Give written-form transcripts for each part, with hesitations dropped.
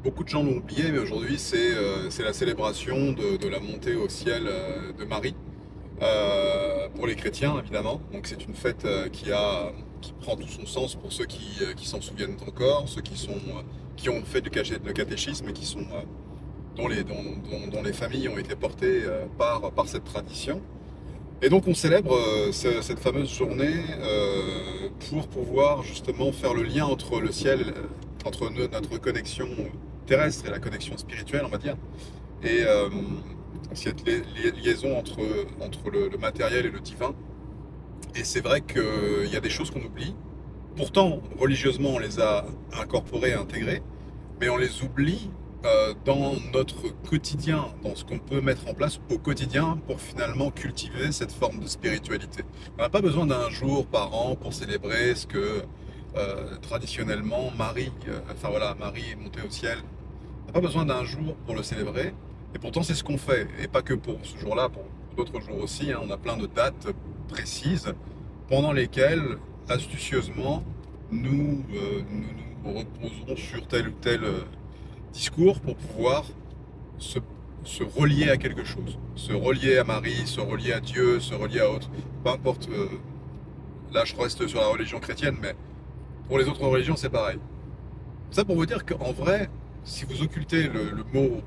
Beaucoup de gens l'ont oublié, mais aujourd'hui c'est la célébration de la montée au ciel de Marie, pour les chrétiens évidemment. Donc c'est une fête qui prend tout son sens pour ceux qui s'en souviennent encore, ceux qui ont fait le catéchisme et dont les familles ont été portées par cette tradition. Et donc on célèbre cette fameuse journée pour pouvoir justement faire le lien entre le ciel, entre notre connexion terrestre et la connexion spirituelle, on va dire, et cette liaison entre le matériel et le divin. Et c'est vrai qu'il y a des choses qu'on oublie. Pourtant, religieusement, on les a incorporées, intégrées, mais on les oublie dans notre quotidien, dans ce qu'on peut mettre en place au quotidien pour finalement cultiver cette forme de spiritualité. On n'a pas besoin d'un jour par an pour célébrer ce que traditionnellement Marie est montée au ciel. On n'a pas besoin d'un jour pour le célébrer, et pourtant c'est ce qu'on fait, et pas que pour ce jour-là, pour d'autres jours aussi, hein. On a plein de dates précises pendant lesquelles, astucieusement, nous reposerons sur tel ou tel discours pour pouvoir se, se relier à quelque chose, se relier à Marie, se relier à Dieu, se relier à autre. Peu importe, là je reste sur la religion chrétienne, mais pour les autres religions c'est pareil. Ça pour vous dire qu'en vrai, si vous occultez le mot,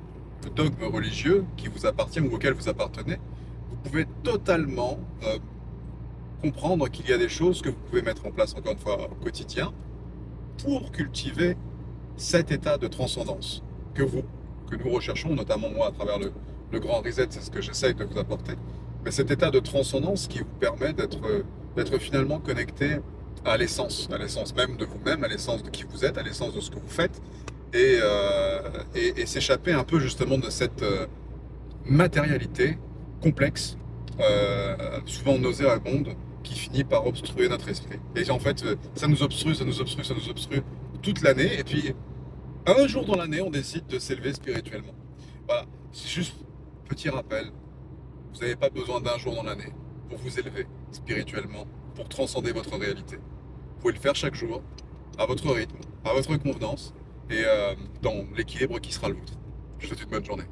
le dogme religieux qui vous appartient ou auquel vous appartenez, vous pouvez totalement comprendre qu'il y a des choses que vous pouvez mettre en place, encore une fois, au quotidien, pour cultiver cet état de transcendance que nous recherchons, notamment moi à travers le grand reset, c'est ce que j'essaye de vous apporter. Mais cet état de transcendance qui vous permet d'être finalement connecté à l'essence même de vous-même, à l'essence de qui vous êtes, à l'essence de ce que vous faites, et s'échapper un peu justement de cette matérialité complexe, souvent nauséabonde, qui finit par obstruer notre esprit. Et en fait, ça nous obstrue, ça nous obstrue, ça nous obstrue toute l'année, et puis un jour dans l'année, on décide de s'élever spirituellement. Voilà, c'est juste petit rappel, vous n'avez pas besoin d'un jour dans l'année pour vous élever spirituellement, pour transcender votre réalité. Vous pouvez le faire chaque jour, à votre rythme, à votre convenance, et dans l'équilibre qui sera le vôtre. Je vous souhaite une bonne journée.